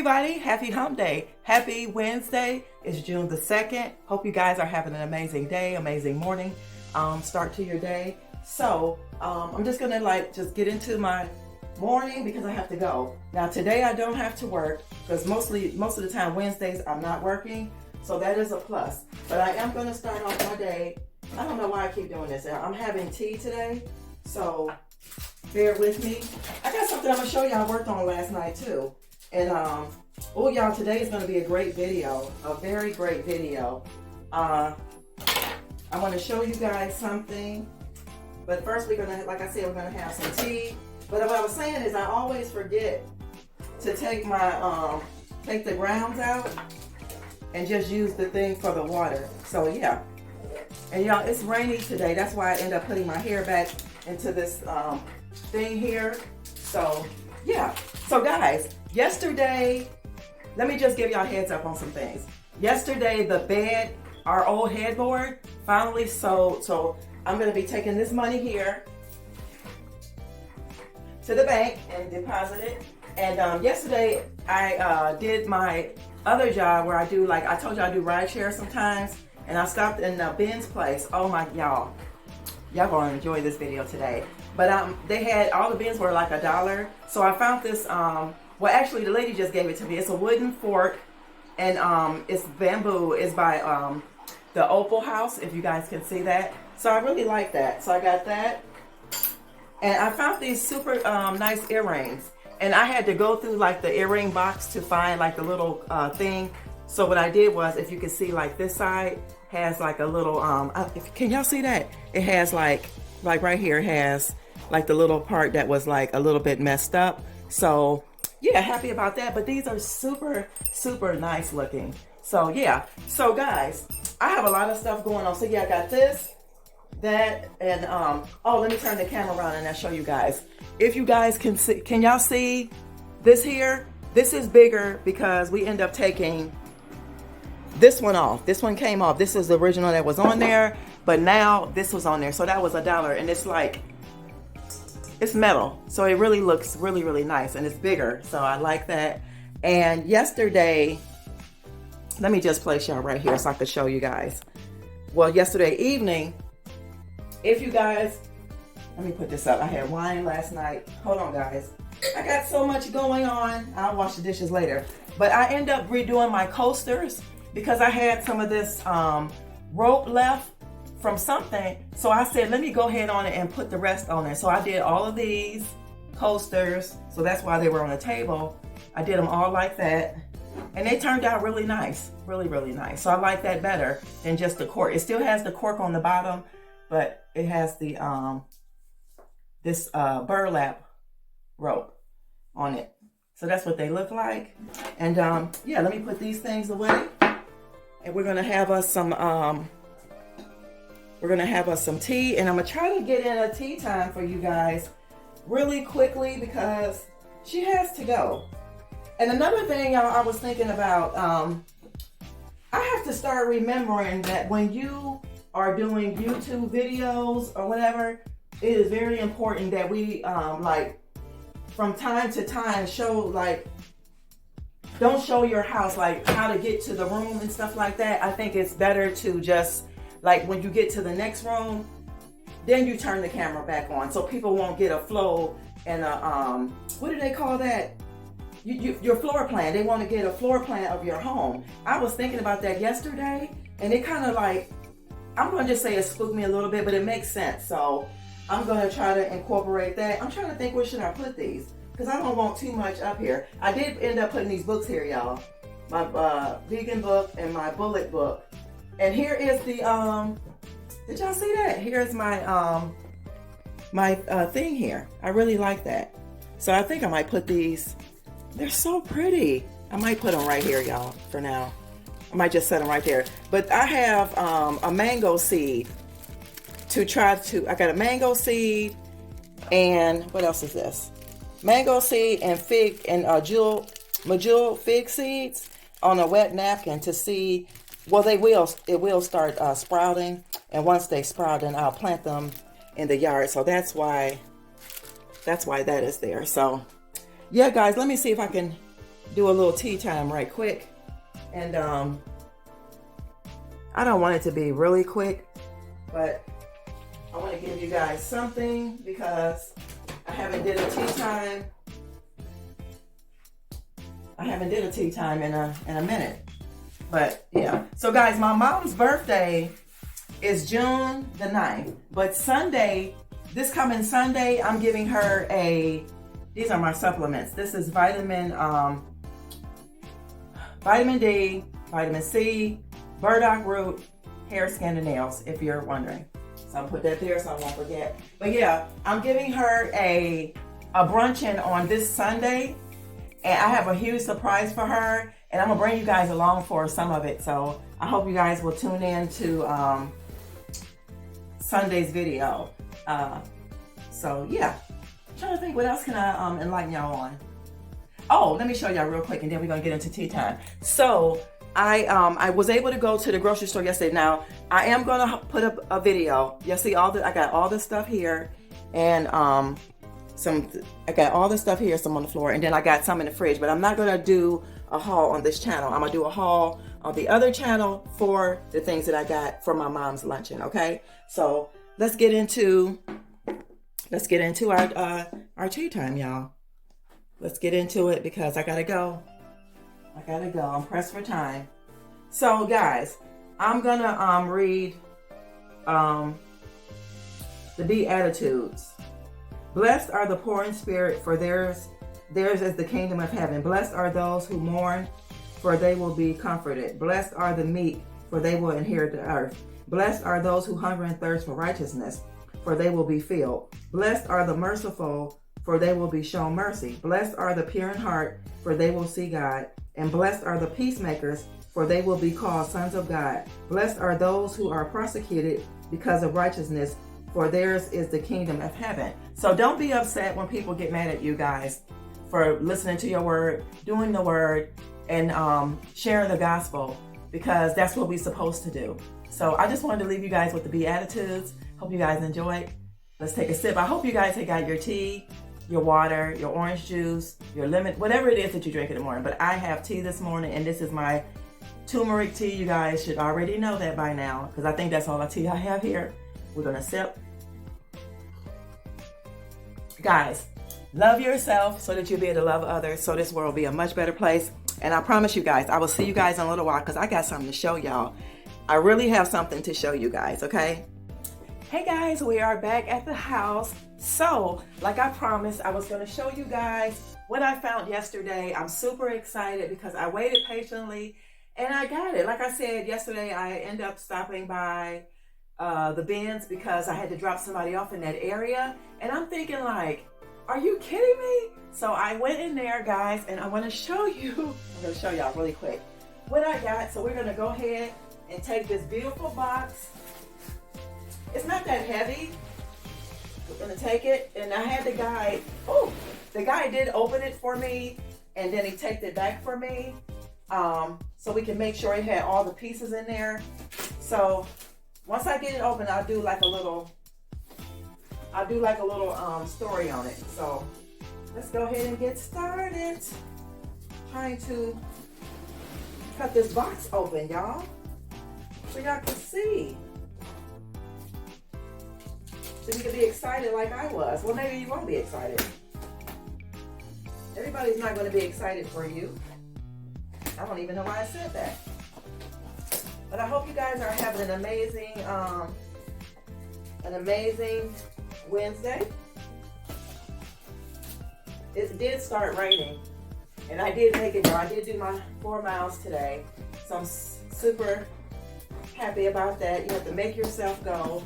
everybody, happy hump day. Happy Wednesday. It's June the 2nd. Hope you guys are having an amazing day, amazing morning, start to your day. So I'm just gonna just get into my morning because I have to go. Now today I don't have to work because most of the time Wednesdays I'm not working. So that is a plus. But I am gonna start off my day. I don't know why I keep doing this. I'm having tea today, so bear with me. I got something I'm gonna show you I worked on last night too. And oh y'all, today is gonna be a great video, a very great video. I want to show you guys something, but first we're gonna, like I said, we're gonna have some tea. But what I was saying is I always forget to take my take the grounds out and just use the thing for the water. So yeah, and y'all, it's rainy today. That's why I end up putting my hair back into this thing here. So yeah, so guys, yesterday, let me just give y'all a heads up on some things. Yesterday, the bed, our old headboard, finally sold. So I'm gonna be taking this money here to the bank and deposit it. And yesterday, I did my other job where I do, like I told you, I do ride share sometimes. And I stopped in Ben's place. Oh my, y'all gonna enjoy this video today. But they had, all the bins were like $1. So I found this, well actually the lady just gave it to me. It's a wooden fork and it's bamboo. It's by the Opal House, if you guys can see that. So I really like that. So I got that. And I found these super nice earrings. And I had to go through like the earring box to find like the little thing. So what I did was, if you can see, like this side has like a little, can y'all see that? It has like right here, it has like the little part that was like a little bit messed up. So yeah, happy about that. But these are super, super nice looking. So yeah, so guys, I have a lot of stuff going on. So yeah, I got this, that, and oh, let me turn the camera around and I'll show you guys. If you guys can see, can y'all see this here? This is bigger because we end up taking this one off. This one came off. This is the original that was on there, but now this was on there. So that was $1, and it's like, it's metal. So it really looks really, really nice, and it's bigger. So I like that. And yesterday, let me just place y'all right here so I can show you guys. Well, yesterday evening, if you guys, let me put this up. I had wine last night. Hold on, guys. I got so much going on. I'll wash the dishes later. But I end up redoing my coasters because I had some of this rope left from something. So I said, let me go ahead on it and put the rest on there. So I did all of these coasters. So that's why they were on the table. I did them all like that. And they turned out really nice. Really, really nice. So I like that better than just the cork. It still has the cork on the bottom, but it has the this burlap rope on it. So that's what they look like. And yeah, let me put these things away. And we're gonna have us some tea, and I'm gonna try to get in a tea time for you guys really quickly because she has to go. And another thing I was thinking about, I have to start remembering that when you are doing YouTube videos or whatever, it is very important that we like from time to time show, like, don't show your house, like how to get to the room and stuff like that. I think it's better to just, like, when you get to the next room, then you turn the camera back on so people won't get a flow and a, what do they call that? Your floor plan. They want to get a floor plan of your home. I was thinking about that yesterday, and it kind of like, I'm going to just say it spooked me a little bit, but it makes sense. So I'm going to try to incorporate that. I'm trying to think, where should I put these? Because I don't want too much up here. I did end up putting these books here, y'all. My vegan book and my bullet book. And here is the, did y'all see that? Here's my, my thing here. I really like that. So I think I might put these. They're so pretty. I might put them right here, y'all, for now. I might just set them right there. But I have a mango seed to try to, I got a mango seed, and what else is this? Mango seed and fig and medjool fig seeds on a wet napkin to see, well, it will start sprouting, and once they sprout, then I'll plant them in the yard. So that's why that is there. So yeah, guys, let me see if I can do a little tea time right quick. And I don't want it to be really quick, but I want to give you guys something because I haven't did a tea time. I haven't did a tea time in a minute. But yeah. So guys, my mom's birthday is June the 9th. But Sunday, this coming Sunday, I'm giving her these are my supplements. This is vitamin D, vitamin C, burdock root, hair, skin, and nails, if you're wondering. So I'll put that there so I won't forget. But yeah, I'm giving her a bruncheon on this Sunday. And I have a huge surprise for her. And I'm going to bring you guys along for some of it. So I hope you guys will tune in to Sunday's video. So yeah. I'm trying to think what else can I enlighten y'all on. Oh, let me show y'all real quick and then we're going to get into tea time. So I was able to go to the grocery store yesterday. Now I am going to put up a video. You'll see I got all this stuff here, and I got all this stuff here, some on the floor, and then I got some in the fridge. But I'm not going to do a haul on this channel. I'm going to do a haul on the other channel for the things that I got for my mom's luncheon. Okay, so let's get into our tea time, y'all. Let's get into it because I gotta go. I'm pressed for time. So guys, I'm gonna read the Beatitudes. Blessed are the poor in spirit, for theirs is the kingdom of heaven. Blessed are those who mourn, for they will be comforted. Blessed are the meek, for they will inherit the earth. Blessed are those who hunger and thirst for righteousness, for they will be filled. Blessed are the merciful, for they will be shown mercy. Blessed are the pure in heart, for they will see God. And blessed are the peacemakers, for they will be called sons of God. Blessed are those who are persecuted because of righteousness, for theirs is the kingdom of heaven. So don't be upset when people get mad at you guys for listening to your word, doing the word, and sharing the gospel, because that's what we're supposed to do. So I just wanted to leave you guys with the Beatitudes. Hope you guys enjoyed. Let's take a sip. I hope you guys have got your tea, your water, your orange juice, your lemon, whatever it is that you drink in the morning. But I have tea this morning, and this is my turmeric tea. You guys should already know that by now, because I think that's all the tea I have here. We're gonna sip. Guys, love yourself so that you'll be able to love others, so this world will be a much better place. And I promise you guys, I will see you guys in a little while, because I got something to show y'all. I really have something to show you guys, okay? Hey guys, we are back at the house. So, like I promised, I was going to show you guys what I found yesterday. I'm super excited because I waited patiently and I got it. Like I said, yesterday I ended up stopping by the bins because I had to drop somebody off in that area. And I'm thinking like, are you kidding me? So I went in there, guys, and I want to show you, I'm going to show y'all really quick what I got. So we're going to go ahead and take this beautiful box. It's not that heavy. We're gonna take it, and I had the guy did open it for me, and then he taped it back for me, so we can make sure it had all the pieces in there. So once I get it open, I'll do like a little story on it. So let's go ahead and get started. Trying to cut this box open, y'all, so y'all can see. So you can be excited like I was. Well, maybe you won't be excited. Everybody's not going to be excited for you. I don't even know why I said that. But I hope you guys are having an amazing Wednesday. It did start raining, and I did make it go. I did do my 4 miles today, so I'm super happy about that. You have to make yourself go.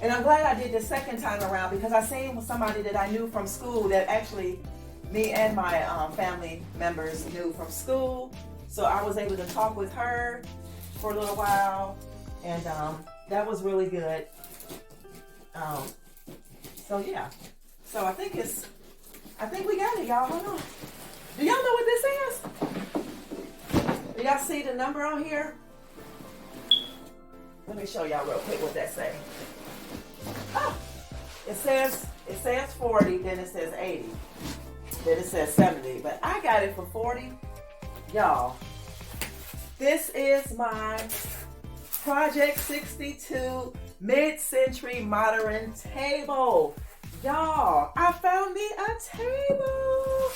And I'm glad I did the second time around, because I seen with somebody that I knew from school, that actually me and my family members knew from school. So I was able to talk with her for a little while, and that was really good. So yeah, so I think we got it, y'all. Hold on. Do y'all know what this is? Do y'all see the number on here? Let me show y'all real quick what that say. Oh, it says 40, then it says 80. that it says 70, but I got it for 40. Y'all, this is my Project 62 mid-century modern table. Y'all, I found me a table.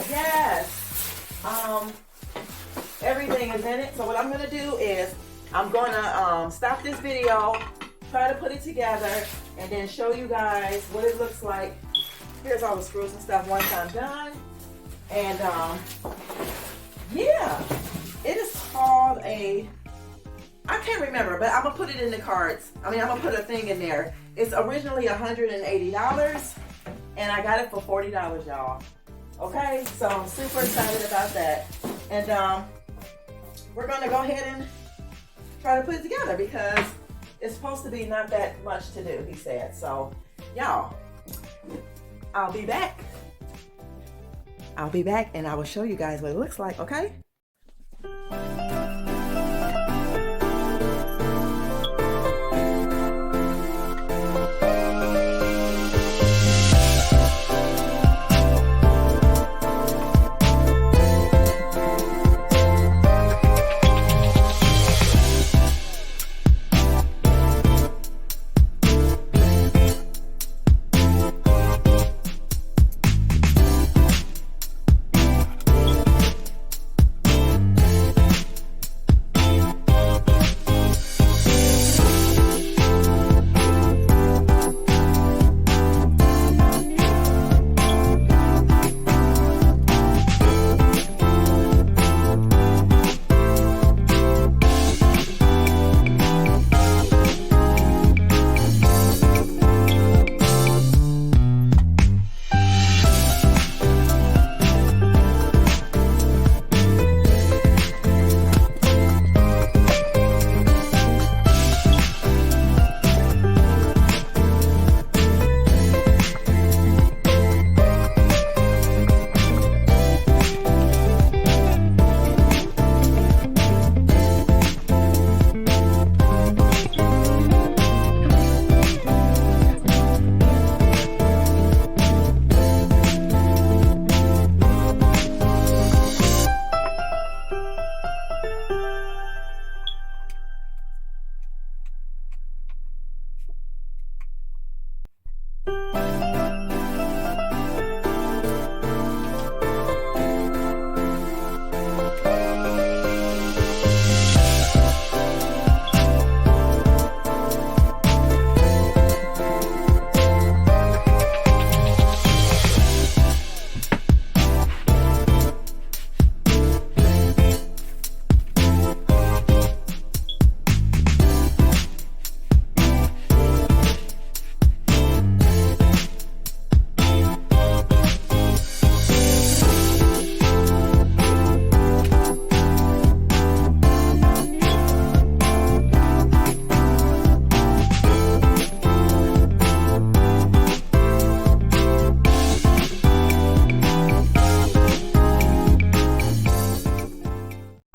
Yes. Everything is in it. So what I'm gonna do is I'm gonna stop this video, try to put it together, and then show you guys what it looks like. Here's all the screws and stuff once I'm done. And yeah, it is called a, I can't remember, but I'm gonna put it in the cards. I'm gonna put a thing in there. It's originally $180, and I got it for $40, y'all. Okay, so I'm super excited about that. And we're gonna go ahead and try to put it together because it's supposed to be not that much to do, he said. So, y'all, I'll be back. I'll be back and I will show you guys what it looks like, okay?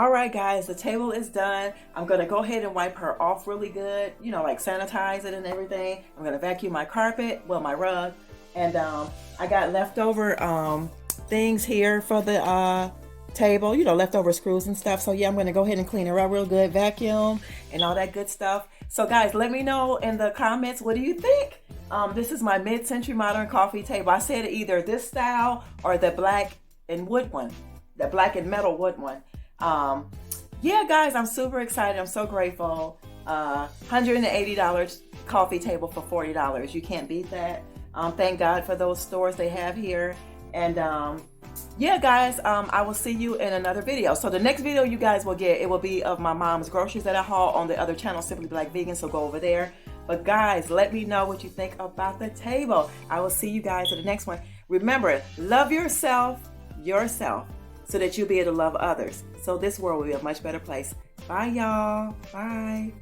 Alright guys, the table is done. I'm going to go ahead and wipe her off really good, you know, like sanitize it and everything. I'm going to vacuum my carpet, well my rug, and I got leftover things here for the table, you know, leftover screws and stuff. So yeah, I'm going to go ahead and clean her up real good, vacuum and all that good stuff. So guys, let me know in the comments, what do you think? This is my mid-century modern coffee table. I said either this style or the black and wood one, the black and metal wood one. Yeah guys, I'm super excited. I'm so grateful. $180 coffee table for $40. You can't beat that. Thank God for those stores they have here. And yeah guys, I will see you in another video. So the next video you guys will get, it will be of my mom's groceries that I haul on the other channel, Simply Black Vegan, so go over there. But guys, let me know what you think about the table. I will see you guys at the next one. Remember, love yourself, so that you'll be able to love others. So this world will be a much better place. Bye, y'all. Bye.